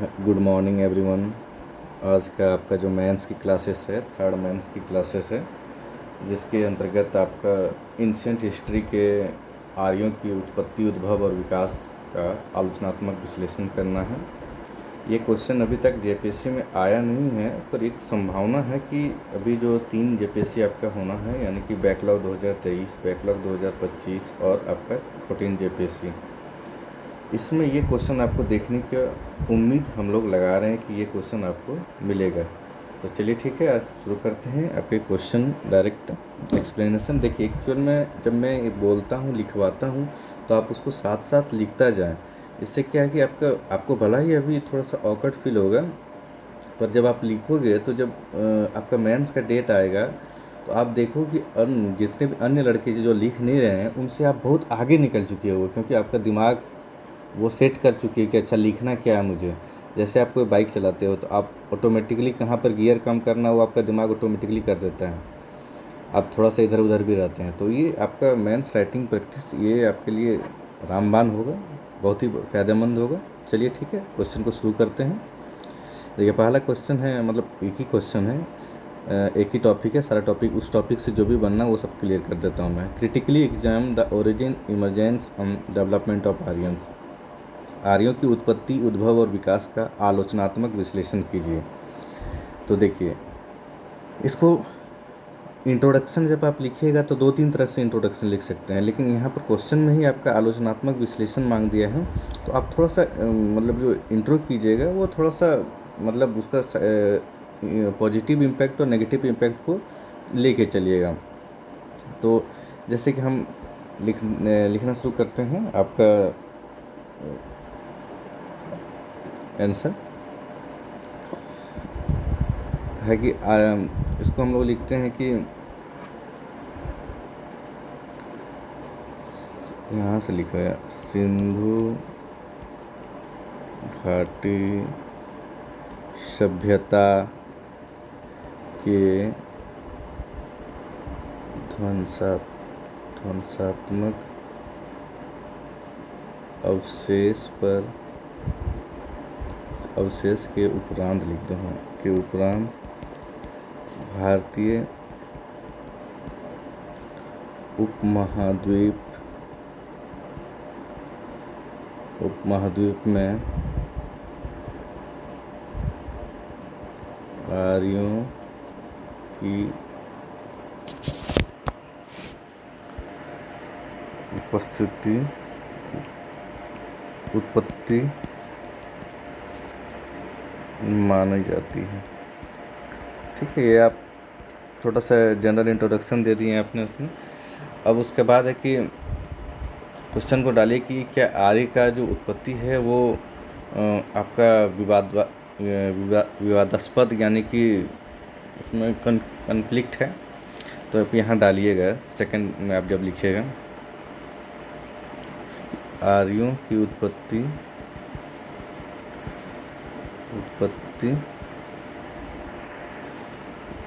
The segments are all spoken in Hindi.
Good morning everyone. आज का आपका जो मेंस की क्लासेस है, थर्ड मेंस की क्लासेस है, जिसके अंतर्गत आपका एंशिएंट हिस्ट्री के आर्यों की उत्पत्ति, उद्भव और विकास का आलोचनात्मक विश्लेषण करना है। ये क्वेश्चन अभी तक जेपीएससी में आया नहीं है, पर एक संभावना है कि अभी जो 3 जेपीएससी आपका होना है, यानी कि बैकलॉग 2023, बैकलॉग 2025 और आपका 14 जेपीएससी, इसमें ये क्वेश्चन आपको देखने की उम्मीद हम लोग लगा रहे हैं कि ये क्वेश्चन आपको मिलेगा। तो चलिए ठीक है, आज शुरू करते हैं आपके क्वेश्चन डायरेक्ट एक्सप्लेनेशन। देखिए, एक्चुअल में जब मैं ये बोलता हूँ, लिखवाता हूँ, तो आप उसको साथ साथ लिखता जाएं। इससे क्या है कि आपको भला ही अभी थोड़ा सा ऑकवर्ड फील होगा, पर जब आप लिखोगे तो जब आपका मेंस का डेट आएगा तो आप देखो कि जितने भी अन्य लड़के जो लिख नहीं रहे हैं उनसे आप बहुत आगे निकल चुके हो, क्योंकि आपका दिमाग वो सेट कर चुकी है कि अच्छा लिखना क्या है मुझे। जैसे आप कोई बाइक चलाते हो तो आप ऑटोमेटिकली कहाँ पर गियर कम करना वो आपका दिमाग ऑटोमेटिकली कर देता है, आप थोड़ा सा इधर उधर भी रहते हैं। तो ये आपका मेंस राइटिंग प्रैक्टिस ये आपके लिए रामबाण होगा, बहुत ही फ़ायदेमंद होगा। चलिए ठीक है, क्वेश्चन को शुरू करते हैं। देखिए, पहला क्वेश्चन है, मतलब एक ही क्वेश्चन है, एक ही टॉपिक है, सारा टॉपिक उस टॉपिक से जो भी बनना वो सब क्लियर कर देता हूँ मैं। Critically exam the origin, emergence and development of Aryans. आर्यों की उत्पत्ति, उद्भव और विकास का आलोचनात्मक विश्लेषण कीजिए। तो देखिए, इसको इंट्रोडक्शन जब आप लिखिएगा तो 2-3 तरह से इंट्रोडक्शन लिख सकते हैं, लेकिन यहाँ पर क्वेश्चन में ही आपका आलोचनात्मक विश्लेषण मांग दिया है, तो आप थोड़ा सा मतलब जो इंट्रो कीजिएगा वो थोड़ा सा मतलब उसका पॉजिटिव इम्पैक्ट और नेगेटिव इम्पैक्ट को लेके चलिएगा। तो जैसे कि हम लिखना शुरू करते हैं, आपका आंसर है कि इसको हम लोग लिखते हैं कि यहाँ से लिखा है सिंधु घाटी सभ्यता के ध्वंसात्मक अवशेष के उपरांत लिख दो, के उपरांत भारतीय उपमहाद्वीप में आर्यों की उत्पत्ति मानी जाती है। ठीक है, ये आप छोटा सा जनरल इंट्रोडक्शन दे दिए आपने उसमें। अब उसके बाद है कि क्वेश्चन को डालिए कि क्या आर्य का जो उत्पत्ति है वो आपका विवादास्पद यानी कि उसमें कन्फ्लिक्ट है, तो आप यहाँ डालिएगा सेकंड में। आप जब लिखिएगा आर्यों की उत्पत्ति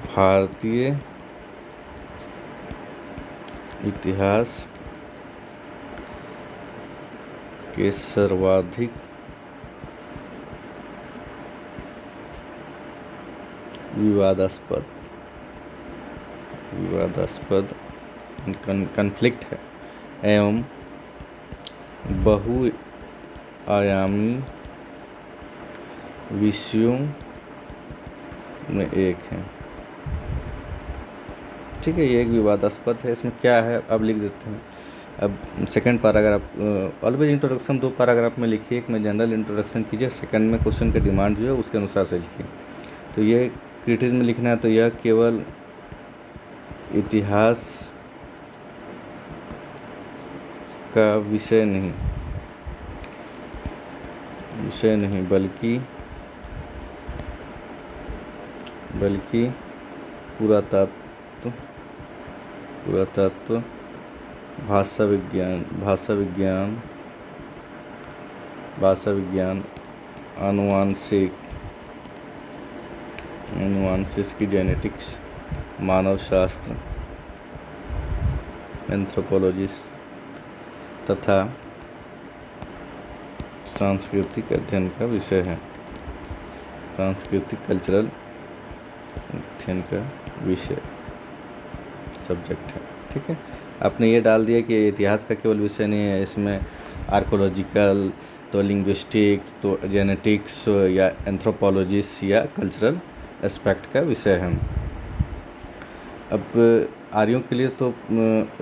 भारतीय इतिहास के सर्वाधिक विवादास्पद कन्फ्लिक्ट है एवं बहुआयामी विषयों में एक है। ठीक है, ये एक विवादास्पद है, इसमें क्या है अब लिख देते हैं। अब second paragraph, always introduction 2 paragraph में लिखिए, एक में जनरल इंट्रोडक्शन कीजिए, सेकंड में क्वेश्चन की डिमांड जो है उसके अनुसार से लिखिए। तो ये क्रिटिसिज्म में लिखना है, तो यह केवल इतिहास का विषय नहीं बल्कि पुरातत्व, भाषा विज्ञान, आनुवांशिक की जेनेटिक्स, मानव शास्त्र, एंथ्रोपोलॉजी तथा सांस्कृतिक अध्ययन का विषय है। सांस्कृतिक कल्चरल अध्ययन का विषय सब्जेक्ट है। ठीक है, आपने ये डाल दिया कि इतिहास का केवल विषय नहीं है, इसमें आर्कोलॉजिकल, तो लिंग्विस्टिक्स, तो जेनेटिक्स या एंथ्रोपोलॉजिस्ट या कल्चरल एस्पेक्ट का विषय है। अब आर्यों के लिए तो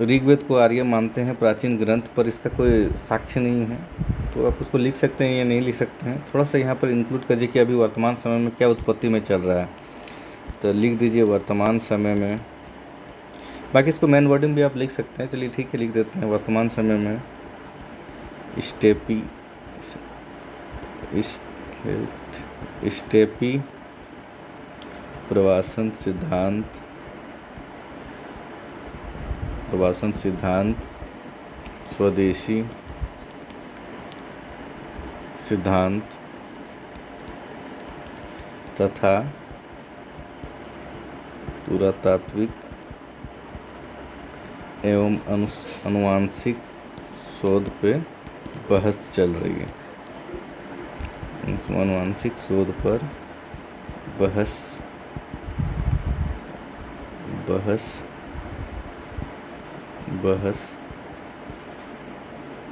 ऋग्वेद को आर्य मानते हैं प्राचीन ग्रंथ, पर इसका कोई साक्ष्य नहीं है, तो आप उसको लिख सकते हैं या नहीं लिख सकते हैं। थोड़ा सा यहाँ पर इंक्लूड कीजिए कि अभी वर्तमान समय में क्या उत्पत्ति में चल रहा है, तो लिख दीजिए वर्तमान समय में। बाकी इसको मैन वर्डिंग भी आप लिख सकते हैं, चलिए ठीक है लिख देते हैं। वर्तमान समय में स्टेपी प्रवासन सिद्धांत स्वदेशी सिद्धांत तथा पुरातात्विक एवं अनुवांशिक शोध पे बहस चल रही है। अनुवांशिक शोध पर बहस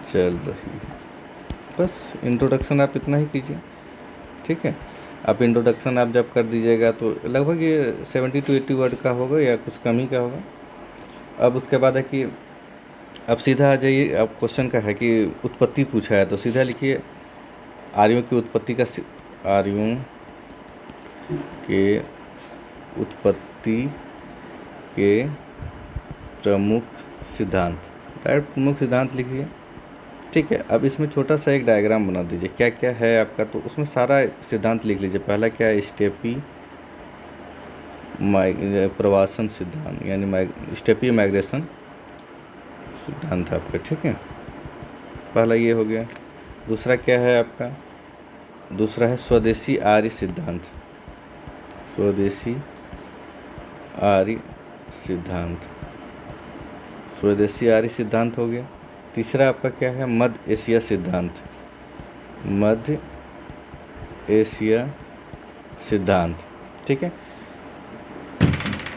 चल रही है। बस इंट्रोडक्शन आप इतना ही कीजिए। ठीक है, आप इंट्रोडक्शन आप जब कर दीजिएगा तो लगभग ये 70 to 80 वर्ड का होगा या कुछ कम ही का होगा। अब उसके बाद है कि अब सीधा आ जाइए, अब क्वेश्चन का है कि उत्पत्ति पूछा है, तो सीधा लिखिए आर्यों की उत्पत्ति के प्रमुख सिद्धांत, राइट, प्रमुख सिद्धांत लिखिए। ठीक है, अब इसमें छोटा सा एक डायग्राम बना दीजिए क्या क्या है आपका, तो उसमें सारा सिद्धांत लिख लीजिए। पहला क्या है, स्टेपी प्रवासन सिद्धांत, यानी स्टेपी माइग्रेशन सिद्धांत आपका। ठीक है, पहला ये हो गया। दूसरा क्या है आपका, दूसरा है स्वदेशी आर्य सिद्धांत, स्वदेशी आर्य सिद्धांत हो गया। तीसरा आपका क्या है, मध्य एशिया सिद्धांत। ठीक है,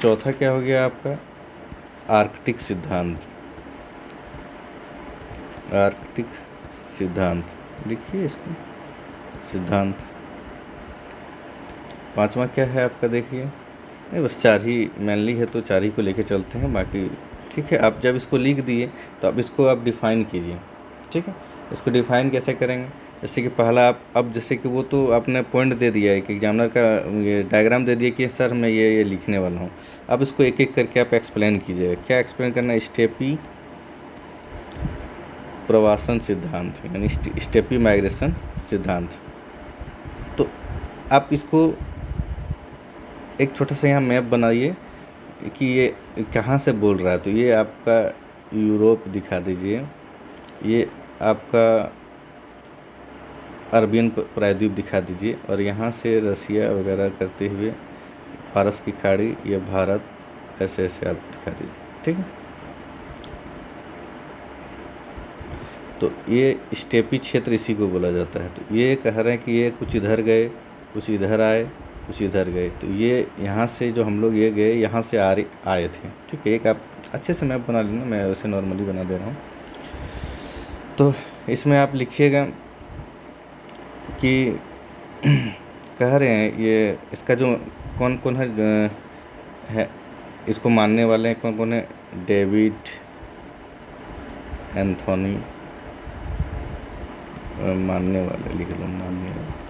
चौथा क्या हो गया आपका, आर्कटिक सिद्धांत लिखिए इसको, सिद्धांत। पांचवा क्या है आपका, देखिए नहीं बस 4 ही मेनली है तो 4 ही को लेके चलते हैं, बाकी ठीक है। आप जब इसको लिख दिए तो अब इसको आप डिफ़ाइन कीजिए। ठीक है, इसको डिफ़ाइन कैसे करेंगे, जैसे कि पहला आप, अब जैसे कि वो तो आपने पॉइंट दे दिया है कि एग्जामिनर का ये डायग्राम दे दिया कि सर मैं ये लिखने वाला हूँ। अब इसको एक एक करके आप एक्सप्लेन कीजिएगा। क्या एक्सप्लेन करना है, स्टेपी प्रवासन सिद्धांत, यानी स्टेपी माइग्रेशन सिद्धांत। तो आप इसको एक छोटा सा यहाँ मैप बनाइए कि ये कहाँ से बोल रहा है, तो ये आपका यूरोप दिखा दीजिए, ये आपका अरबियन प्रायद्वीप दिखा दीजिए, और यहाँ से रसिया वगैरह करते हुए फारस की खाड़ी, ये भारत, ऐसे ऐसे आप दिखा दीजिए। ठीक है, तो ये स्टेपी क्षेत्र इसी को बोला जाता है। तो ये कह रहे हैं कि ये कुछ इधर गए, कुछ इधर आए, कुछ इधर गए, तो ये यहाँ से जो हम लोग ये गए, यहाँ से आए थे। ठीक है, एक आप अच्छे से मैप बना लेना, मैं वैसे नॉर्मली बना दे रहा हूँ। तो इसमें आप लिखिएगा कि कह रहे हैं ये इसका जो कौन कौन है इसको मानने वाले हैं, कौन कौन है, डेविड एंथोनी मानने वाले, लिख लो मानने वाले,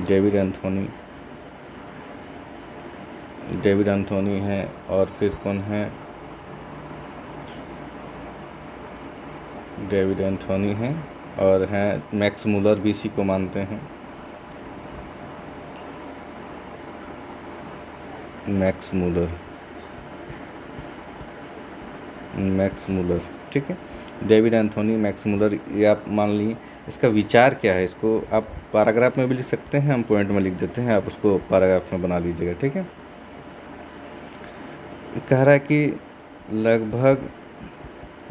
डेविड एंथोनी हैं। और फिर कौन है, डेविड एंथोनी हैं, और हैं मैक्स मूलर भी इसी को मानते हैं, मैक्स मूलर। ठीक है, डेविड एंथोनी, मैक्स मूलर, ये आप मान ली। इसका विचार क्या है, इसको आप पैराग्राफ में भी लिख सकते हैं, हम पॉइंट में लिख देते हैं, आप उसको पैराग्राफ में बना लीजिएगा। ठीक है, कह रहा है कि लगभग,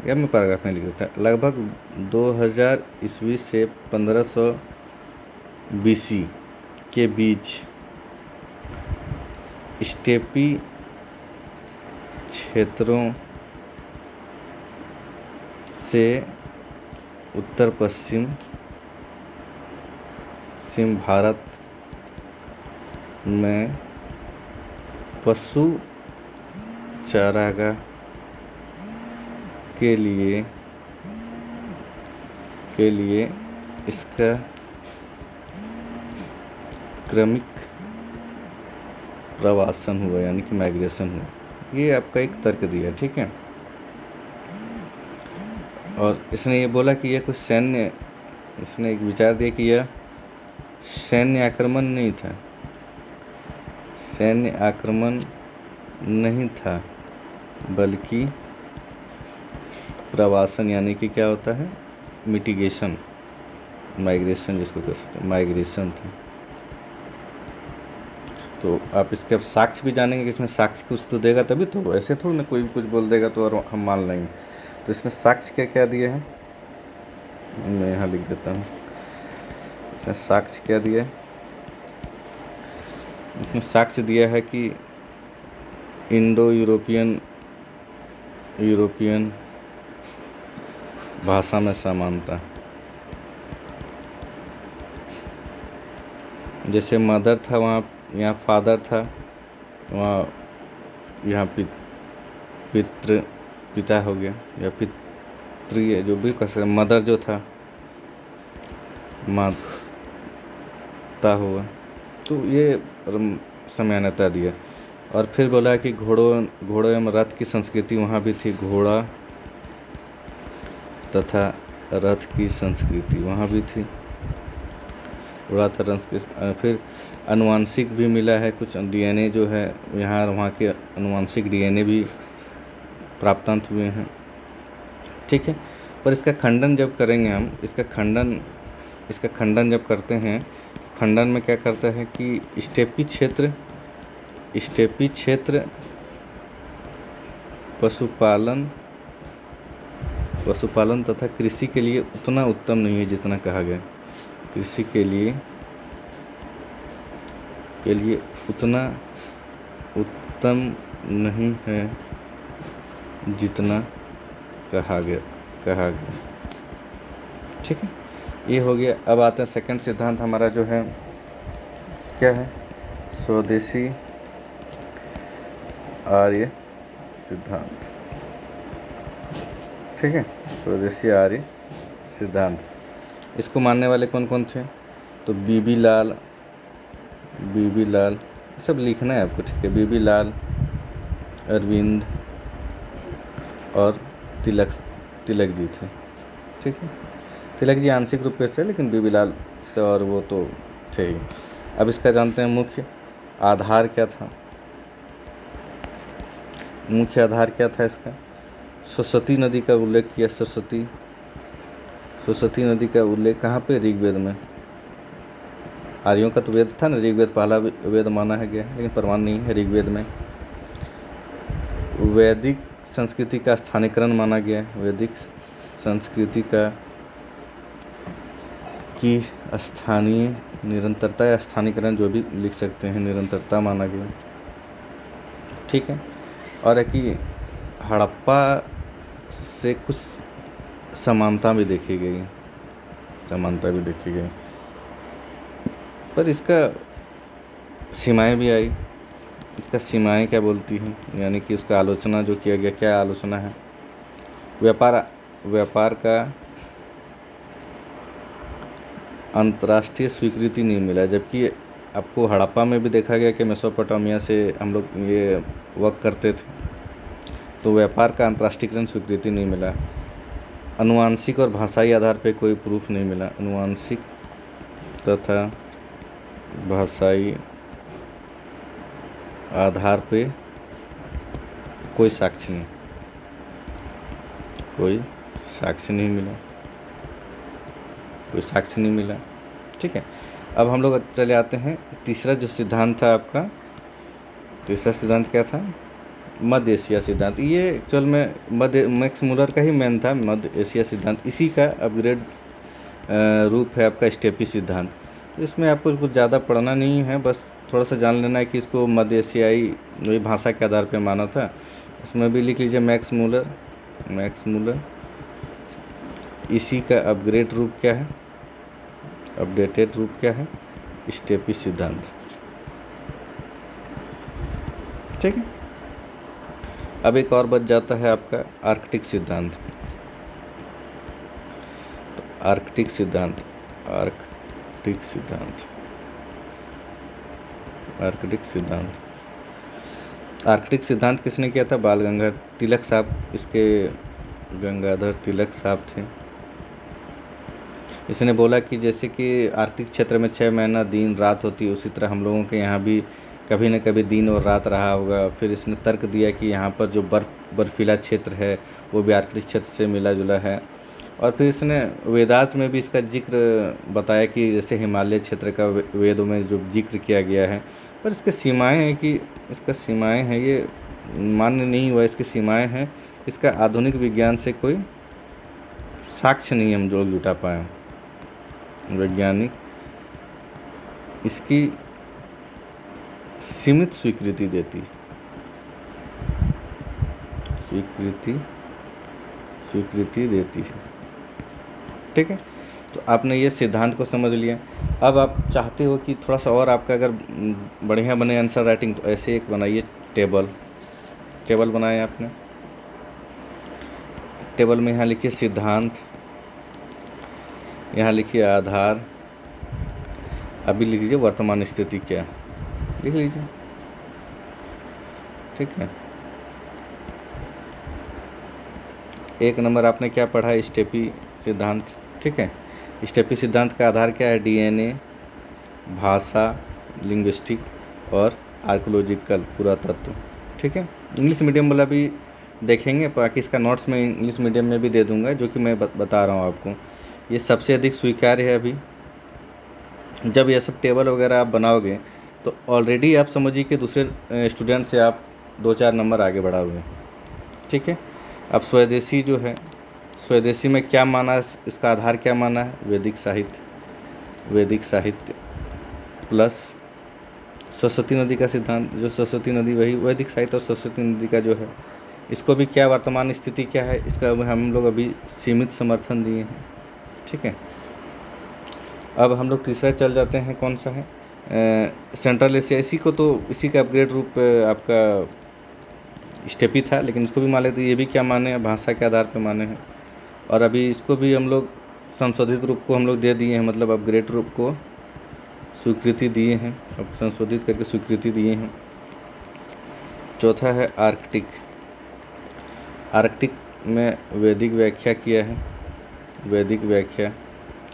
या मैं पैराग्राफ में लिख देता हूँ, लगभग 2000 ईस्वी से 1500 BC के बीच स्टेपी क्षेत्रों से उत्तर पश्चिम भारत में पशु चारागाह के लिए इसका क्रमिक प्रवासन हुआ, यानी कि माइग्रेशन हुआ। ये आपका एक तर्क दिया, ठीक है। और इसने ये बोला कि यह कुछ सैन्य, इसने एक विचार दिया कि यह सैन्य आक्रमण नहीं था, सैन्य आक्रमण नहीं था, बल्कि प्रवासन, यानी कि क्या होता है, मिटिगेशन, माइग्रेशन जिसको कह सकते हैं, माइग्रेशन था। तो आप इसके अब साक्ष्य भी जानेंगे कि इसमें साक्ष्य कुछ तो देगा तभी तो, ऐसे थोड़ी ना कोई भी कुछ बोल देगा तो और हम मान लेंगे। तो इसमें साक्ष्य क्या क्या दिए हैं, मैं यहाँ लिख देता हूँ। इसमें साक्ष्य क्या दिया है, इसमें साक्ष्य दिया है कि इंडो यूरोपियन भाषा में समानता, जैसे मदर था वहाँ, यहाँ फादर था, वहाँ यहाँ पिता हो गया, या पितृ, जो भी कह सकते, मदर जो था माता हुआ। तो ये समानता दिया। और फिर बोला कि घोड़ों एवं रथ की संस्कृति वहाँ भी थी, घोड़ा तथा रथ की संस्कृति वहाँ भी थी, घोड़ा तथा रथ की। फिर अनुवांशिक भी मिला है, कुछ डीएनए जो है यहाँ वहाँ के अनुवांशिक डीएनए भी प्राप्तांत हुए हैं, ठीक है। पर इसका खंडन जब करेंगे हम, इसका खंडन जब करते हैं, खंडन में क्या करता है कि स्टेपी क्षेत्र पशुपालन तथा कृषि के लिए उतना उत्तम नहीं है जितना कहा गया, कृषि के लिए उतना उत्तम नहीं है जितना कहा गया, ठीक है। ये हो गया। अब आता है सेकंड सिद्धांत हमारा, जो है क्या है, स्वदेशी आर्य सिद्धांत, ठीक है, स्वदेशी आर्य सिद्धांत। इसको मानने वाले कौन कौन थे, तो बीबी लाल, सब लिखना है आपको, ठीक है, बीबी लाल, अरविंद और तिलक जी थे, ठीक है। तिलक जी आंशिक रूप से थे, लेकिन बीबी लाल से और वो तो थे ही। अब इसका जानते हैं मुख्य आधार क्या था, मुख्य आधार क्या था इसका, सरस्वती नदी का उल्लेख किया, सरस्वती नदी का उल्लेख कहाँ पे, ऋग्वेद में। आर्यों का तो वेद था ना, ऋग्वेद पहला वेद माना है गया, लेकिन प्रमाण नहीं है, ऋग्वेद में। वैदिक संस्कृति का स्थानीकरण माना गया, वैदिक संस्कृति की स्थानीय निरंतरता या स्थानीकरण, जो भी लिख सकते हैं, निरंतरता माना गया, ठीक है। और है कि हड़प्पा से कुछ समानता भी देखी गई, पर इसका सीमाएं भी आई। इसका सीमाएं क्या बोलती हैं, यानी कि उसका आलोचना जो किया गया, क्या आलोचना है, व्यापार का अंतर्राष्ट्रीय स्वीकृति नहीं मिला, जबकि आपको हड़प्पा में भी देखा गया कि मेसोपोटामिया से हम लोग ये वर्क करते थे, तो व्यापार का अंतर्राष्ट्रीयकरण स्वीकृति नहीं मिला। अनुवांशिक और भाषाई आधार पे कोई प्रूफ नहीं मिला, अनुवांशिक तथा भाषाई आधार पे कोई साक्ष्य नहीं मिला, ठीक है। अब हम लोग चले आते हैं, तीसरा जो सिद्धांत था आपका, तीसरा सिद्धांत क्या था, मध्य एशिया सिद्धांत। ये एक्चुअल में मैक्स मुलर का ही मेन था, मध्य एशिया सिद्धांत। इसी का अपग्रेड रूप है आपका स्टेपी सिद्धांत। इसमें आपको कुछ ज़्यादा पढ़ना नहीं है, बस थोड़ा सा जान लेना है कि इसको मध्य एशियाई वही भाषा के आधार पे माना था। इसमें भी लिख लीजिए मैक्स मूलर। इसी का अपग्रेड रूप क्या है, अपडेटेड रूप क्या है, स्टेपी सिद्धांत। ठीक है। अब एक और बच जाता है आपका आर्कटिक सिद्धांत। तो आर्कटिक सिद्धांत किसने किया था? बाल गंगाधर तिलक साहब, इसके गंगाधर तिलक साहब थे। इसने बोला कि जैसे कि आर्कटिक क्षेत्र में 6 महीना दिन रात होती है, उसी तरह हम लोगों के यहाँ भी कभी न कभी दिन और रात रहा होगा। फिर इसने तर्क दिया कि यहाँ पर जो बर्फीला क्षेत्र है वो भी आर्कटिक क्षेत्र से मिला जुला है। और फिर इसने वेदास में भी इसका जिक्र बताया कि जैसे हिमालय क्षेत्र का वेदों में जो जिक्र किया गया है, पर इसके सीमाएं हैं कि इसका सीमाएं हैं, ये मान्य नहीं हुआ। इसकी सीमाएं हैं, इसका आधुनिक विज्ञान से कोई साक्ष्य नहीं हम जो जुटा पाए। वैज्ञानिक इसकी सीमित स्वीकृति देती है। ठीक है, तो आपने ये सिद्धांत को समझ लिया। अब आप चाहते हो कि थोड़ा सा और आपका अगर बढ़िया बने आंसर राइटिंग, तो ऐसे एक बनाइए टेबल बनाए आपने। टेबल में यहाँ लिखिए सिद्धांत, यहाँ लिखिए आधार, अभी लिख लीजिए वर्तमान स्थिति क्या, लिख लीजिए। ठीक है, 1 नंबर आपने क्या पढ़ा? स्टेपी सिद्धांत। ठीक है, स्टेपी सिद्धांत का आधार क्या है? डीएनए, भाषा, लिंग्विस्टिक और आर्कोलॉजिकल पुरातत्व। ठीक है, इंग्लिश मीडियम वाला भी देखेंगे, बाकी इसका नोट्स में इंग्लिश मीडियम में भी दे दूंगा, जो कि मैं बता रहा हूँ आपको। ये सबसे अधिक स्वीकार्य है। अभी जब ये सब टेबल वगैरह आप बनाओगे तो ऑलरेडी आप समझिए कि दूसरे स्टूडेंट से आप 2-4 नंबर आगे बढ़ा हुए हैं। ठीक है, अब स्वदेशी जो है, स्वदेशी में क्या माना, इसका आधार क्या माना है? वैदिक साहित्य प्लस सरस्वती नदी का सिद्धांत। जो सरस्वती नदी वही वैदिक साहित्य और सरस्वती नदी का जो है, इसको भी क्या वर्तमान स्थिति क्या है, इसका हम लोग अभी सीमित समर्थन दिए हैं। ठीक है, अब हम लोग तीसरा चल जाते हैं, कौन सा है? Central Asia. इसी का अपग्रेड रूप आपका स्टेपी था, लेकिन इसको भी मान लेते, ये भी क्या माने हैं? भाषा के आधार पर माने हैं। और अभी इसको भी हम लोग संशोधित रूप को हम लोग दे दिए हैं, मतलब अपग्रेड रूप को स्वीकृति दिए हैं, अब संशोधित करके स्वीकृति दिए हैं। चौथा है आर्कटिक में वैदिक व्याख्या किया है, वैदिक व्याख्या।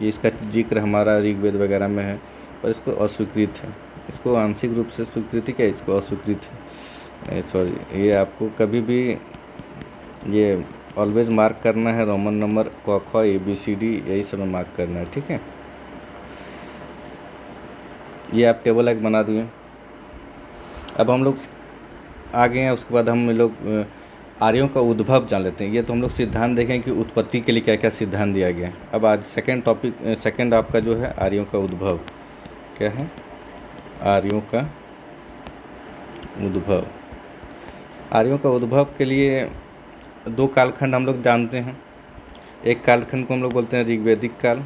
ये इसका जिक्र हमारा ऋग्वेद वगैरह में है, पर इसको अस्वीकृत है। इसको आंशिक रूप से स्वीकृति क्या, इसको अस्वीकृत है। सॉरी, ये आपको कभी भी ये ऑलवेज मार्क करना है, रोमन नंबर क ख ABCD यही सब मार्क करना है। ठीक है, ये आप टेबल एक बना दिए। अब हम लोग आगे हैं, उसके बाद हम लोग आर्यों का उद्भव जान लेते हैं। ये तो हम लोग सिद्धांत देखें कि उत्पत्ति के लिए क्या क्या सिद्धांत दिया गया है। अब आज सेकंड आपका जो है आर्यों का उद्भव क्या है? आर्यों का उद्भव के लिए 2 कालखंड हम लोग जानते हैं। एक कालखंड को हम लोग बोलते हैं ऋग्वेदिक काल।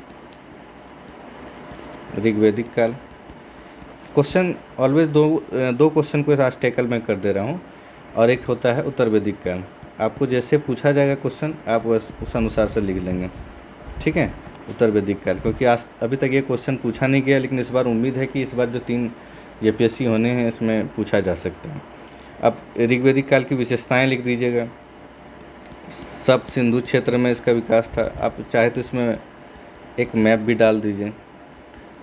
क्वेश्चन ऑलवेज दो क्वेश्चन को आज टैकल मैं कर दे रहा हूँ, और एक होता है उत्तर वैदिक काल। आपको जैसे पूछा जाएगा क्वेश्चन, आप उस अनुसार से लिख लेंगे। ठीक है, उत्तर वैदिक काल, क्योंकि आज अभी तक ये क्वेश्चन पूछा नहीं गया, लेकिन इस बार उम्मीद है कि इस बार जो 3 APSC होने हैं इसमें पूछा जा सकता है। अब ऋग्वेदिक काल की विशेषताएं लिख दीजिएगा। सब सिंधु क्षेत्र में इसका विकास था। आप चाहे तो इसमें एक मैप भी डाल दीजिए,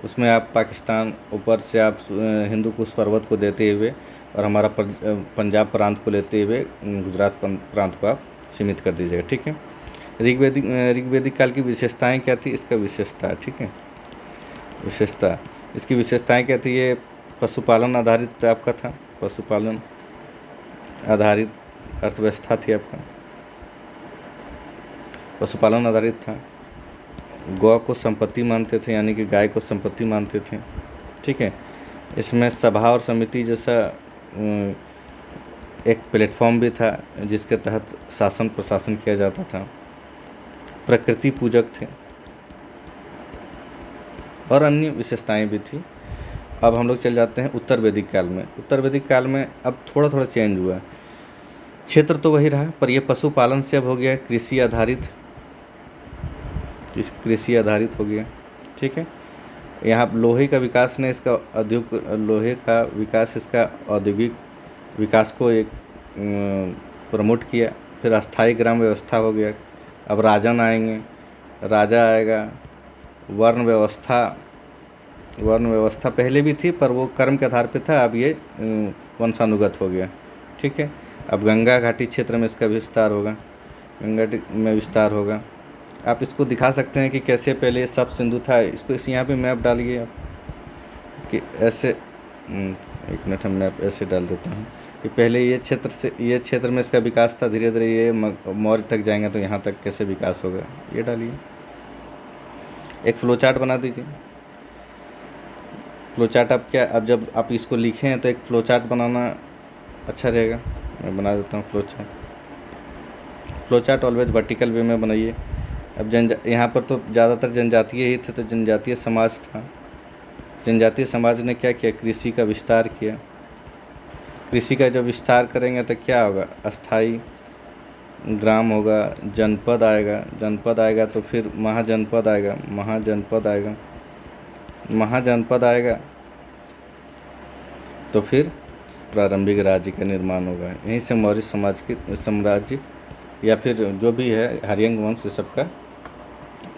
उसमें आप पाकिस्तान ऊपर से आप हिंदू कुश पर्वत को देते हुए और हमारा पंजाब प्रांत को लेते हुए गुजरात प्रांत को आप सीमित कर दीजिएगा। ठीक है, ऋग्वेदिक काल की विशेषताएं क्या थी? इसका विशेषता, ठीक है, इसकी विशेषताएं क्या थी? ये पशुपालन आधारित आपका था, पशुपालन आधारित अर्थव्यवस्था थी आपका, पशुपालन आधारित था। गौ को संपत्ति मानते थे, यानी कि गाय को संपत्ति मानते थे। ठीक है, इसमें सभा और समिति जैसा एक प्लेटफॉर्म भी था जिसके तहत शासन प्रशासन किया जाता था। प्रकृति पूजक थे और अन्य विशेषताएं भी थी। अब हम लोग चल जाते हैं उत्तर वैदिक काल में। उत्तर वैदिक काल में अब थोड़ा थोड़ा चेंज हुआ है, क्षेत्र तो वही रहा, पर यह पशुपालन से अब हो गया कृषि आधारित हो गया। ठीक है, यहाँ लोहे का विकास ने इसका लोहे का विकास इसका औद्योगिक विकास को एक प्रमोट किया। फिर अस्थायी ग्राम व्यवस्था हो गया। अब राजन आएंगे, राजा आएगा। वर्ण व्यवस्था पहले भी थी पर वो कर्म के आधार पे था, अब ये वंशानुगत हो गया। ठीक है, अब गंगा घाटी क्षेत्र में इसका विस्तार होगा, आप इसको दिखा सकते हैं कि कैसे पहले सब सिंधु था। इसको यहाँ पे मैप डालिए आप कि ऐसे, एक मिनट हम मैप ऐसे डाल देता हूँ कि पहले ये क्षेत्र में इसका विकास था, धीरे धीरे ये मौर्य तक जाएंगे तो यहाँ तक कैसे विकास होगा, ये डालिए। एक फ्लो चार्ट बना दीजिए। फ्लो चार्ट अब जब आप इसको लिखें हैं तो एक फ्लो चार्ट बनाना अच्छा रहेगा। मैं बना देता हूँ फ्लो चार्ट ऑलवेज वर्टिकल वे में बनाइए। अब यहाँ पर तो ज़्यादातर जनजातीय ही थे, तो जनजातीय समाज था। जनजातीय समाज ने क्या किया, कृषि का विस्तार किया। कृषि का जब विस्तार करेंगे तो क्या होगा, अस्थाई ग्राम होगा, जनपद आएगा तो फिर महाजनपद आएगा तो फिर प्रारंभिक राज्य का निर्माण होगा। यहीं से मौर्य साम्राज्य या फिर जो भी है हरियंग वंश सबका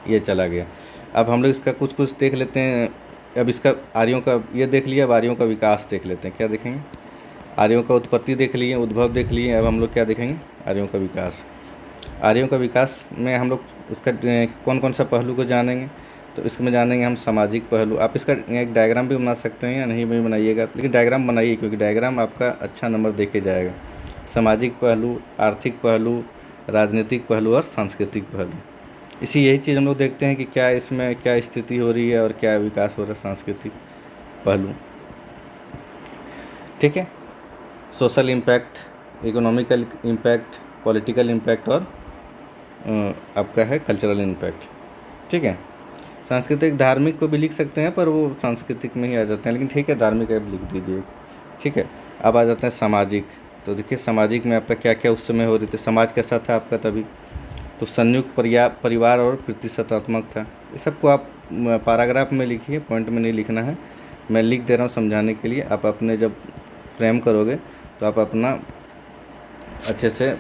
ये चला गया। अब हम लोग इसका कुछ देख लेते हैं। अब इसका आर्यों का ये देख लिया, अब आर्यों का विकास देख लेते हैं। क्या देखेंगे, आर्यों का उत्पत्ति देख लिए, उद्भव देख लिए। अब हम लोग क्या देखेंगे, आर्यों का विकास। आर्यों का विकास में हम लोग उसका कौन कौन सा पहलू को जानेंगे, तो इसमें जानेंगे हम सामाजिक पहलू। आप इसका एक डायग्राम भी बना सकते हैं या नहीं भी बनाइएगा, लेकिन डायग्राम बनाइए क्योंकि डायग्राम आपका अच्छा नंबर देके जाएगा। सामाजिक पहलू, आर्थिक पहलू, राजनीतिक पहलू और सांस्कृतिक पहलू। यही चीज़ हम लोग देखते हैं कि क्या इसमें क्या स्थिति हो रही है और क्या विकास हो रहा है, सांस्कृतिक पहलू। ठीक है, social impact, economical impact, political impact और आपका है कल्चरल इम्पैक्ट। ठीक है, सांस्कृतिक धार्मिक को भी लिख सकते हैं पर वो सांस्कृतिक में ही आ जाते हैं, लेकिन ठीक है धार्मिक आप लिख दीजिए। ठीक है, अब आ जाते हैं सामाजिक। तो देखिए सामाजिक में आपका क्या क्या उस समय हो रही थी, समाज कैसा था आपका तभी, तो संयुक्त परिवार और प्रतिशतात्मक था। ये सबको आप पैराग्राफ में लिखिए, पॉइंट में नहीं लिखना है, मैं लिख दे रहा हूँ समझाने के लिए। आप अपने जब फ्रेम करोगे तो आप अपना अच्छे से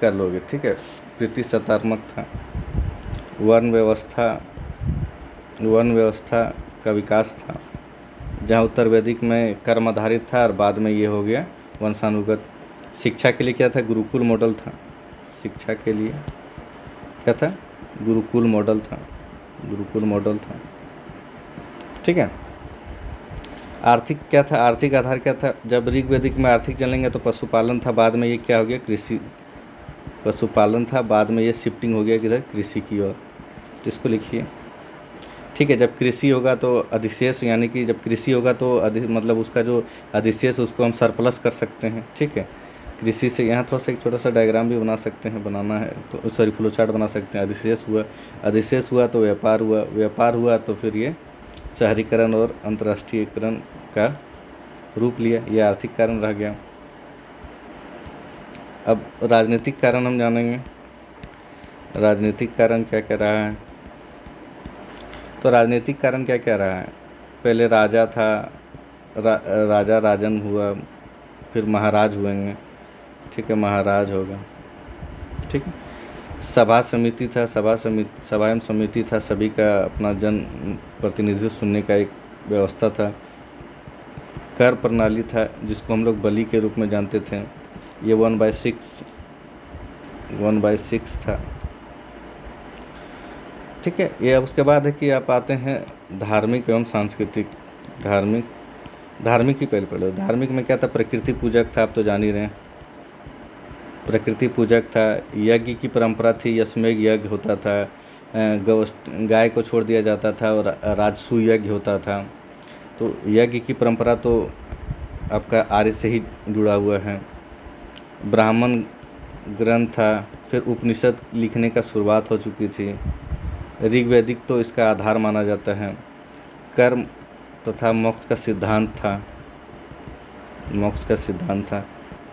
कर लोगे। ठीक है, प्रतिशतात्मक था। वर्ण व्यवस्था का विकास था, जहाँ उत्तर वैदिक में कर्म आधारित था और बाद में ये हो गया वंशानुगत। शिक्षा के लिए क्या था, गुरुकुल मॉडल था। शिक्षा के लिए क्या था, गुरुकुल मॉडल था। ठीक है, आर्थिक क्या था, आर्थिक आधार क्या था, जब ऋग्वैदिक में आर्थिक चलेंगे तो पशुपालन था, बाद में ये क्या हो गया, कृषि। पशुपालन था, बाद में ये शिफ्टिंग हो गया किधर, कृषि की ओर। तो इसको लिखिए। ठीक है, जब कृषि होगा तो अधिशेष, यानी कि जब कृषि होगा तो मतलब उसका जो अधिशेष उसको हम सरप्लस कर सकते हैं। ठीक है, कृषि से यहाँ थोड़ा सा एक छोटा सा डायग्राम भी बना सकते हैं, बनाना है तो सॉरी फ्लो चार्ट बना सकते हैं। अधिशेष हुआ तो व्यापार हुआ तो फिर ये शहरीकरण और अंतर्राष्ट्रीयकरण का रूप लिया, ये आर्थिक कारण रह गया। अब राजनीतिक कारण हम जानेंगे, राजनीतिक कारण क्या क्या रहा है। तो राजनीतिक कारण क्या क्या रहा है, पहले राजा था, राजा राजन हुआ, फिर महाराज हुएंगे। ठीक है, महाराज होगा। ठीक है, सभा समिति था, सभा एवं समिति था, सभी का अपना जन प्रतिनिधित्व सुनने का एक व्यवस्था था। कर प्रणाली था, जिसको हम लोग बलि के रूप में जानते थे, ये 1/6 था। ठीक है, ये अब उसके बाद है कि आप आते हैं धार्मिक एवं सांस्कृतिक। धार्मिक ही पहले धार्मिक में क्या था, प्रकृति पूजक था, आप तो जान ही रहे हैं, प्रकृति पूजक था। यज्ञ की परंपरा थी, यज्ञ होता था, गाय को छोड़ दिया जाता था और राजसूय यज्ञ होता था। तो यज्ञ की परंपरा तो आपका आर्य से ही जुड़ा हुआ है। ब्राह्मण ग्रंथ था, फिर उपनिषद लिखने का शुरुआत हो चुकी थी। ऋग्वैदिक तो इसका आधार माना जाता है। कर्म तथा मोक्ष का सिद्धांत था,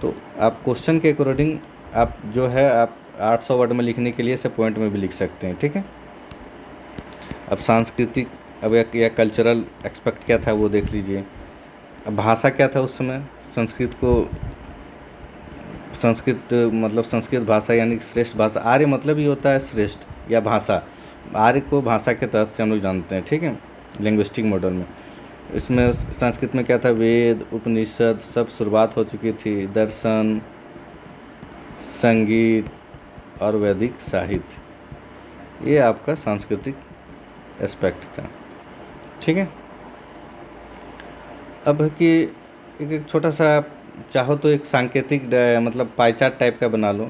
तो आप क्वेश्चन के अकॉर्डिंग आप जो है आप 800 वर्ड में लिखने के लिए इसे पॉइंट में भी लिख सकते हैं, ठीक है। अब सांस्कृतिक अब या कल्चरल एस्पेक्ट क्या था वो देख लीजिए। अब भाषा क्या था उस समय, संस्कृत मतलब संस्कृत भाषा यानी श्रेष्ठ भाषा। आर्य मतलब ही होता है श्रेष्ठ या भाषा। आर्य को भाषा के तहत से हम लोग जानते हैं, ठीक है, लिंग्विस्टिक मॉडल में। इसमें संस्कृत में क्या था, वेद उपनिषद सब शुरुआत हो चुकी थी, दर्शन संगीत और वैदिक साहित्य, ये आपका सांस्कृतिक एस्पेक्ट था, ठीक है। अब कि एक छोटा सा चाहो तो एक सांकेतिक मतलब पाई चार्ट टाइप का बना लो,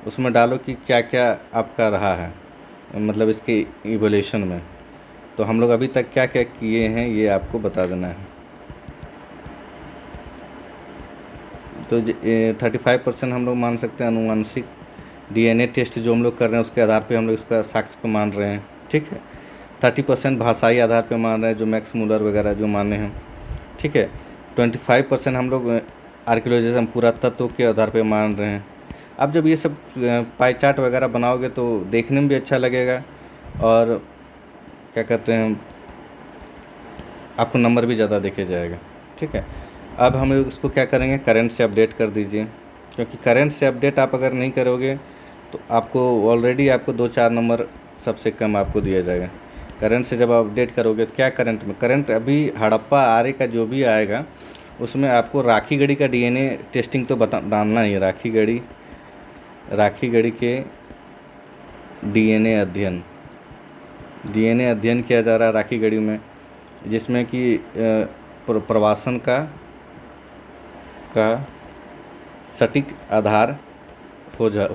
उसमें डालो कि क्या क्या आपका रहा है मतलब इसके इवोल्यूशन में। तो हम लोग अभी तक क्या क्या किए हैं ये आपको बता देना है। तो 35% हम लोग मान सकते हैं अनुवांशिक DNA टेस्ट जो हम लोग कर रहे हैं उसके आधार पे हम लोग इसका साक्ष्य को मान रहे हैं, ठीक है। 30% भाषाई आधार पे मान रहे हैं जो मैक्स मूलर वगैरह जो माने हैं, ठीक है। 25% हम लोग आर्कियोलॉजिज्म पुरातत्व के आधार पे मान रहे हैं। अब जब ये सब पाई चार्ट वगैरह बनाओगे तो देखने में भी अच्छा लगेगा और क्या कहते हैं आपको नंबर भी ज़्यादा देखे जाएगा, ठीक है। अब हम लोग इसको क्या करेंगे, करंट से अपडेट कर दीजिए, क्योंकि करंट से अपडेट आप अगर नहीं करोगे तो आपको ऑलरेडी आपको 2-4 नंबर सबसे कम आपको दिया जाएगा। करंट से जब आप अपडेट करोगे तो क्या करंट अभी हड़प्पा आर्य का जो भी आएगा उसमें आपको राखी गढ़ी का DNA टेस्टिंग तो डालना ही है। राखी गढ़ी के DNA अध्ययन किया जा रहा है राखी गढ़ी में, जिसमें कि प्रवासन का सटीक आधार खोजा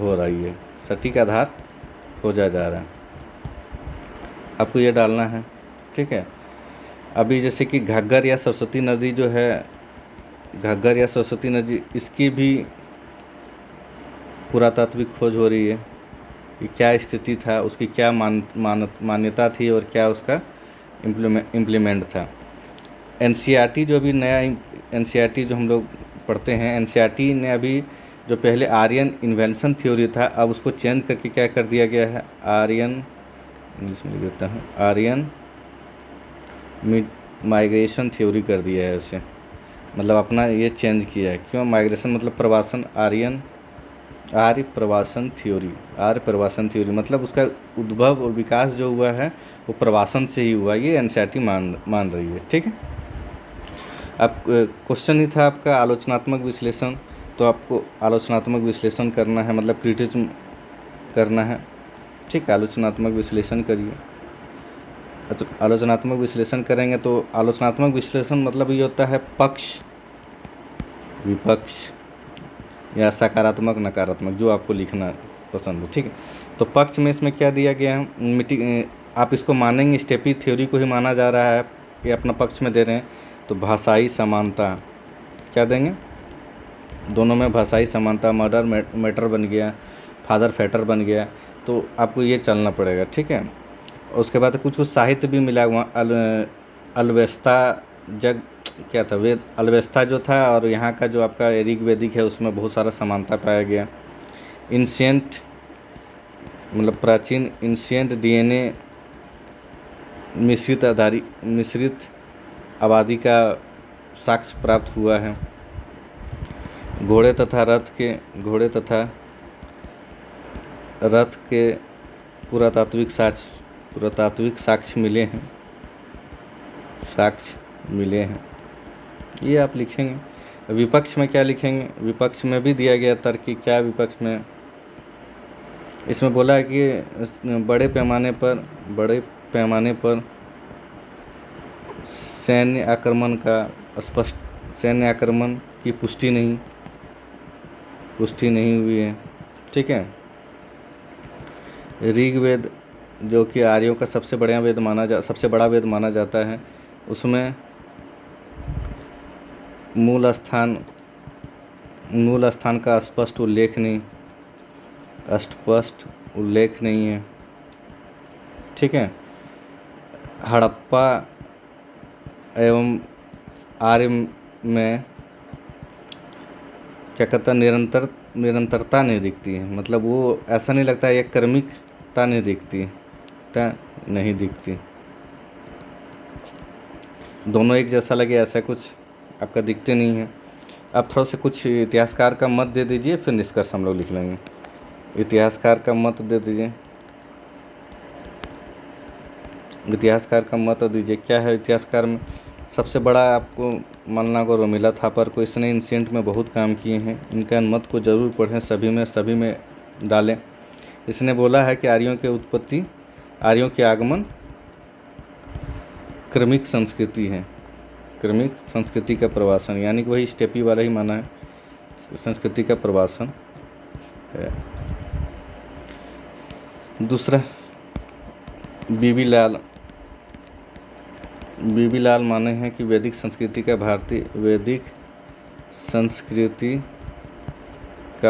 जा रहा है, आपको ये डालना है, ठीक है। अभी जैसे कि घग्गर या सरस्वती नदी जो है, इसकी भी पुरातात्विक खोज हो रही है कि क्या स्थिति था, उसकी क्या मान्यता थी और क्या उसका इम्प्लीमेंट था। NCERT जो भी नया NCERT जो हम लोग पढ़ते हैं, NCERT ने अभी जो पहले आर्यन इन्वेंशन थ्योरी था अब उसको चेंज करके क्या कर दिया गया है, इंग्लिश में लिख देता हूँ, आर्यन माइग्रेशन थ्योरी कर दिया है उसे, मतलब अपना ये चेंज किया है। क्यों माइग्रेशन मतलब प्रवासन, आर्य प्रवासन थ्योरी मतलब उसका उद्भव और विकास जो हुआ है वो प्रवासन से ही हुआ, ये NCERT मान रही है, ठीक है। अब क्वेश्चन ही था आपका आलोचनात्मक विश्लेषण, तो आपको आलोचनात्मक विश्लेषण करना है, मतलब क्रिटिज्म करना है, ठीक है। आलोचनात्मक विश्लेषण करिए। तो आलोचनात्मक विश्लेषण करेंगे तो आलोचनात्मक विश्लेषण मतलब ये होता है पक्ष विपक्ष या सकारात्मक नकारात्मक, जो आपको लिखना पसंद हो, ठीक है। तो पक्ष में इसमें क्या दिया गया है, आप इसको मानेंगे स्टेपी थ्योरी को ही माना जा रहा है, ये अपना पक्ष में दे रहे हैं। तो भाषाई समानता क्या देंगे, दोनों में भाषाई समानता, मर्डर मैटर बन गया, फादर फैटर बन गया, तो आपको ये चलना पड़ेगा, ठीक है। उसके बाद कुछ साहित्य भी मिला हुआ, अल्वेस्ता जग क्या था, वेद अल्वेस्ता जो था और यहाँ का जो आपका ऋग्वैदिक है उसमें बहुत सारा समानता पाया गया। इंशियंट मतलब प्राचीन इंशियंट DNA मिश्रित आबादी का साक्ष्य प्राप्त हुआ है। घोड़े तथा रथ के पुरातात्विक साक्ष्य मिले हैं, ये आप लिखेंगे। विपक्ष में क्या लिखेंगे, विपक्ष में भी दिया गया तर्क कि क्या विपक्ष में, इसमें बोला है कि बड़े पैमाने पर सैन्य आक्रमण की पुष्टि नहीं हुई है, ठीक है। जो कि आर्यों का सबसे सबसे बड़ा वेद माना जाता है, उसमें मूल स्थान का स्पष्ट उल्लेख नहीं है। ठीक है। हड़प्पा एवं आर्य में क्या कहता है, निरंतरता नहीं दिखती है। मतलब वो ऐसा नहीं लगता है, एक क्रमिकता नहीं दिखती। दोनों एक जैसा लगे ऐसा कुछ आपका दिखते नहीं है। अब थोड़ा सा कुछ इतिहासकार का मत दे दीजिए, फिर निष्कर्ष हम लोग लिख लेंगे। इतिहासकार का मत दे दीजिए। क्या है इतिहासकार में? सबसे बड़ा आपको मानना होगा रोमिला थापर को। इसने एंशिएंट में बहुत काम किए हैं। इनका मत को ज़रूर पढ़ें, सभी में डालें। इसने बोला है कि आर्यों के आगमन क्रमिक संस्कृति है, क्रमिक संस्कृति का प्रवासन, यानी कि वही स्टेपी वाला ही माना है, संस्कृति का प्रवासन है। दूसरा, बीबी लाल माने हैं कि वैदिक संस्कृति का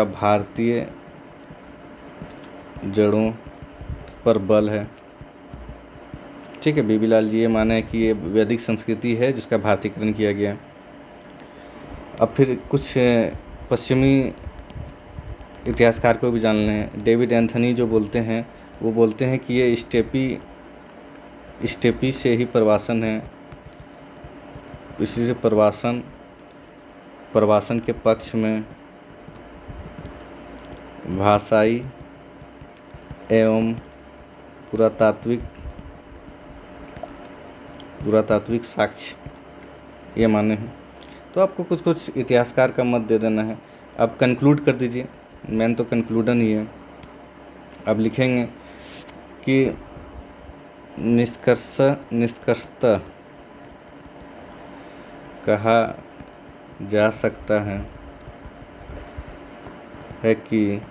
भारतीय जड़ों पर बल है। ठीक है, बीबी लाल जी ये माने हैं कि ये वैदिक संस्कृति है जिसका भारतीयकरण किया गया। अब फिर कुछ पश्चिमी इतिहासकार को भी जान लें। डेविड एंथनी जो बोलते हैं, वो बोलते हैं कि ये स्टेपी से ही प्रवासन है। इसी से प्रवासन के पक्ष में भाषाई एवं पुरातात्विक साक्ष्य ये माने हैं। तो आपको कुछ इतिहासकार का मत दे देना है। अब कंक्लूड कर दीजिए। मेन तो कंक्लूडन ही है। अब लिखेंगे कि निष्कर्षतः कहा जा सकता है कि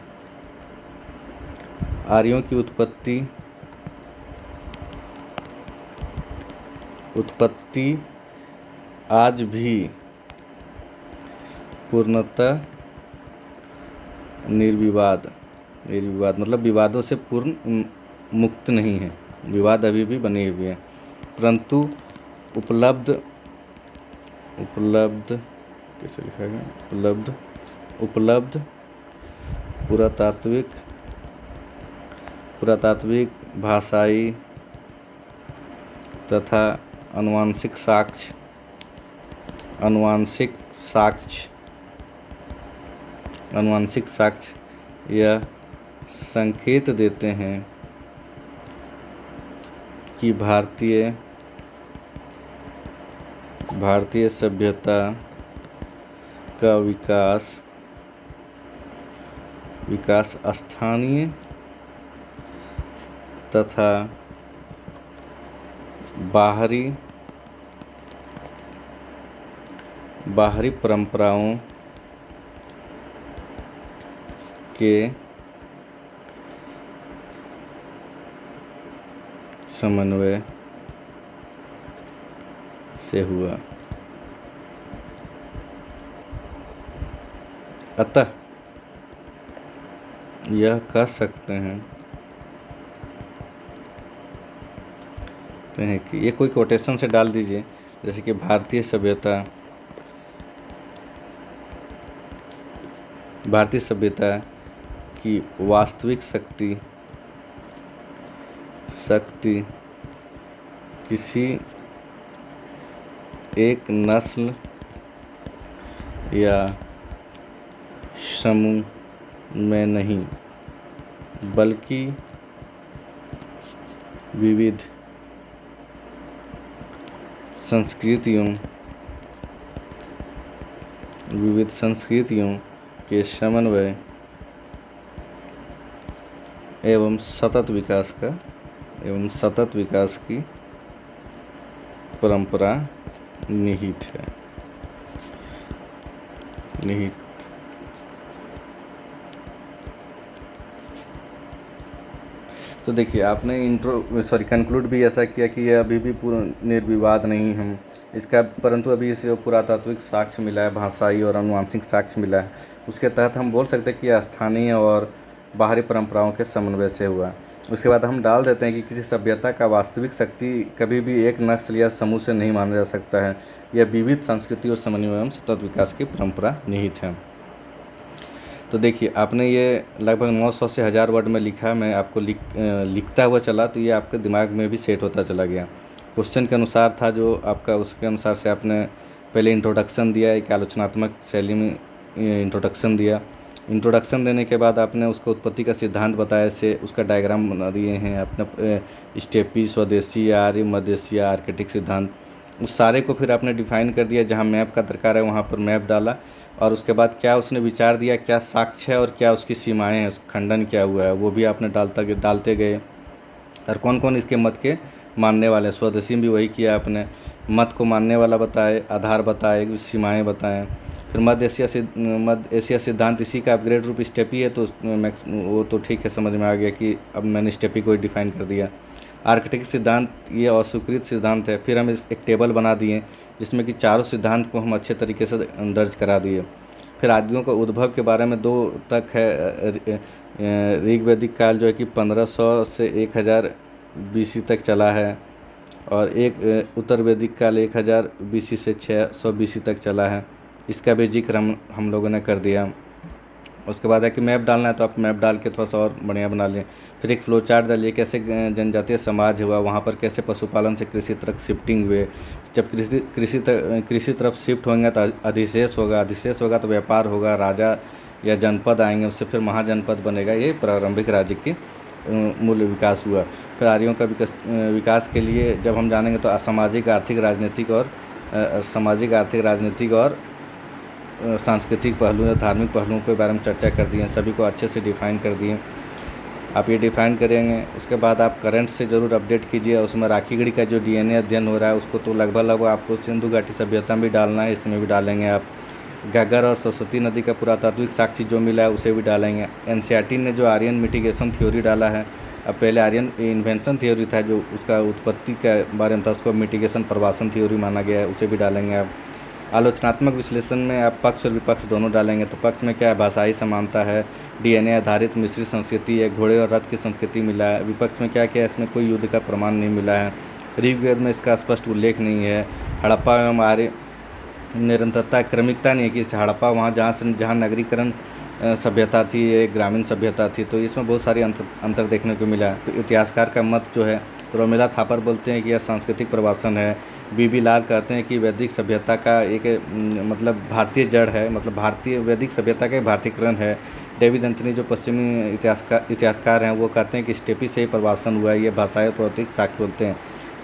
आर्यों की उत्पत्ति आज भी पूर्णतः निर्विवाद मतलब विवादों से पूर्ण मुक्त नहीं है। विवाद अभी भी बने हुए हैं, परंतु कैसे लिखा गया? उपलब्ध पुरातात्विक भाषाई तथा अनुवांशिक साक्ष्य यह संकेत देते हैं कि भारतीय सभ्यता का विकास स्थानीय तथा बाहरी परंपराओं के समन्वय से हुआ। अतः यह कह सकते हैं कि ये कोई कोटेशन से डाल दीजिए, जैसे कि भारतीय सभ्यता की वास्तविक शक्ति किसी एक नस्ल या समूह में नहीं, बल्कि विविध संस्कृतियों के समन्वय एवं सतत विकास की परंपरा निहित है। तो देखिए, आपने कंक्लूड भी ऐसा किया कि ये अभी भी पूर्ण निर्विवाद नहीं है इसका, परंतु अभी इसे पुरातात्विक साक्ष्य मिला है, भाषाई और आनुवंशिक साक्ष्य मिला है। उसके तहत हम बोल सकते हैं कि यह स्थानीय और बाहरी परंपराओं के समन्वय से हुआ है। उसके बाद हम डाल देते हैं कि किसी सभ्यता का वास्तविक शक्ति कभी भी एक नस्ल या समूह से नहीं माना जा सकता है। यह विविध संस्कृति और समन्वय एवं सतत विकास की परंपरा निहित है। तो देखिए, आपने ये लगभग 900 से 1000 वर्ड में लिखा, मैं आपको लिखता हुआ चला तो ये आपके दिमाग में भी सेट होता चला गया। क्वेश्चन के अनुसार था जो आपका, उसके अनुसार से आपने पहले इंट्रोडक्शन दिया, एक आलोचनात्मक शैली में इंट्रोडक्शन दिया। इंट्रोडक्शन देने के बाद आपने उसको उत्पत्ति का सिद्धांत बताया, से उसका डायग्राम बना दिए हैं अपने स्टेपी, स्वदेशी, आर्य, मध्यदेशीय, आर्किटिक सिद्धांत, उस सारे को फिर आपने डिफाइन कर दिया। जहाँ मैप का दरकार है वहाँ पर मैप डाला, और उसके बाद क्या उसने विचार दिया, क्या साक्ष्य है और क्या उसकी सीमाएं हैं, उसका खंडन क्या हुआ है, वो भी आपने डालते गए। और कौन कौन इसके मत के मानने वाले, स्वदेशी भी वही किया आपने, मत को मानने वाला बताए, आधार बताए, सीमाएं बताएं। फिर मध्य एशिया सिद्धांत इसी का अपग्रेड रूप स्टेपी है, तो वो तो ठीक है, समझ में आ गया कि अब मैंने स्टेपी को ही डिफाइन कर दिया। आर्किटेक्ट सिद्धांत ये अस्वीकृत सिद्धांत है। फिर हम एक टेबल बना दिए जिसमें कि चारों सिद्धांत को हम अच्छे तरीके से दर्ज करा दिए। फिर आदियों का उद्भव के बारे में 2 तक है। ऋग्वैदिक काल जो है कि 1500 से 1000 BC तक चला है, और एक उत्तर वैदिक काल 1000 BC से 600 BC तक चला है। इसका भी जिक्र हम लोगों ने कर दिया। उसके बाद है कि मैप डालना है तो आप मैप डाल के थोड़ा सा और बढ़िया बना लें। फिर एक फ्लो चार्ट डालिए, कैसे जनजातीय समाज हुआ, वहाँ पर कैसे पशुपालन से कृषि तरफ शिफ्टिंग हुए। जब कृषि तरफ शिफ्ट होंगे तो अधिशेष होगा तो व्यापार होगा, राजा या जनपद आएंगे, उससे फिर महाजनपद बनेगा। ये प्रारंभिक राज्य की मूल्य विकास हुआ। फिर आर्यों का विकास के लिए जब हम जानेंगे तो सामाजिक आर्थिक राजनीतिक और सांस्कृतिक पहलू या धार्मिक पहलुओं के बारे में चर्चा कर दी है, सभी को अच्छे से डिफ़ाइन कर दिए। आप ये डिफ़ाइन करेंगे, उसके बाद आप करंट से ज़रूर अपडेट कीजिए। उसमें राखीगढ़ी का जो DNA अध्ययन हो रहा है उसको तो लगभग आपको सिंधु घाटी सभ्यता में भी डालना है, इसमें भी डालेंगे आप। घग्गर और सरस्वती नदी का पुरातात्विक साक्ष्य जो मिला है उसे भी डालेंगे। NCERT ने जो आर्यन मिटिगेशन थ्योरी डाला है, अब पहले आर्यन इन्वेंशन थ्योरी था जो उसका उत्पत्ति के बारे में था, उसको मिटिगेशन प्रवासन थ्योरी माना गया है, उसे भी डालेंगे आप। आलोचनात्मक विश्लेषण में आप पक्ष और विपक्ष दोनों डालेंगे। तो पक्ष में क्या है, भाषाई समानता है, DNA आधारित मिश्रित संस्कृति है, घोड़े और रथ की संस्कृति मिला है। विपक्ष में क्या क्या है, इसमें कोई युद्ध का प्रमाण नहीं मिला है, ऋग्वेद में इसका स्पष्ट उल्लेख नहीं है। हड़प्पा एवं आर्य निरंतरता क्रमिकता नहीं है कि हड़प्पा वहाँ जहाँ नगरीकरण सभ्यता थी, एक ग्रामीण सभ्यता थी, तो इसमें बहुत सारी अंतर देखने को मिला। तो इतिहासकार का मत जो है, रोमिला थापर बोलते हैं कि यह सांस्कृतिक प्रवासन है। BB लाल कहते हैं कि वैदिक सभ्यता का एक मतलब भारतीय जड़ है, मतलब भारतीय वैदिक सभ्यता का भारतीयकरण है। डेविड एंथनी जो पश्चिमी इतिहासकार हैं वो कहते हैं कि स्टेपी से ही प्रवासन हुआ है, ये भाषाई और प्रौद्योगिक साक्ष्य बोलते हैं।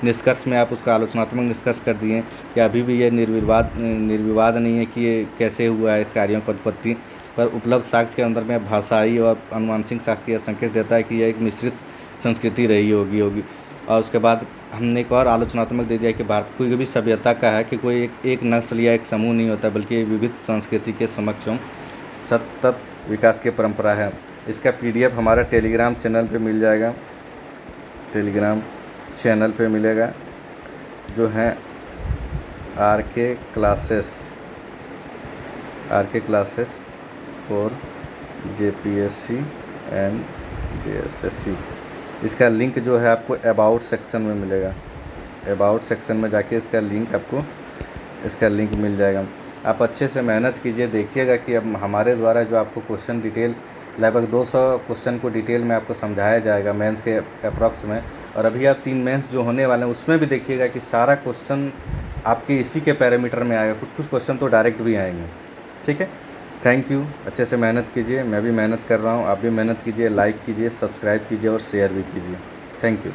निष्कर्ष में आप उसका आलोचनात्मक निष्कर्ष कर दिए कि अभी भी ये निर्विवाद नहीं है कि ये कैसे हुआ है इस कार्यों की उत्पत्ति, पर उपलब्ध साक्ष्य के अंदर में भाषाई और आनुवंशिक साक्ष्य यह संकेत देता है कि यह एक मिश्रित संस्कृति रही होगी। और उसके बाद हमने एक और आलोचनात्मक दे दिया कि भारत कोई भी सभ्यता का है कि कोई एक नस्ल या एक समूह नहीं होता, बल्कि विविध संस्कृति के समक्ष सतत विकास की परंपरा है। इसका PDF हमारा टेलीग्राम चैनल पे मिल जाएगा, टेलीग्राम चैनल पे मिलेगा, जो है RK classes for JPSC and JSSC। इसका लिंक जो है आपको अबाउट सेक्शन में मिलेगा। अबाउट सेक्शन में जाके इसका लिंक मिल जाएगा। आप अच्छे से मेहनत कीजिए, देखिएगा कि अब हमारे द्वारा जो आपको क्वेश्चन डिटेल लगभग 200 क्वेश्चन को डिटेल में आपको समझाया जाएगा मेंस के अप्रॉक्स में। और अभी आप 3 मेंस जो होने वाले हैं उसमें भी देखिएगा कि सारा क्वेश्चन आपके इसी के पैरामीटर में आएगा, कुछ क्वेश्चन तो डायरेक्ट भी आएंगे। ठीक है, थैंक यू। अच्छे से मेहनत कीजिए, मैं भी मेहनत कर रहा हूँ, आप भी मेहनत कीजिए, लाइक कीजिए, सब्सक्राइब कीजिए और शेयर भी कीजिए। Thank you.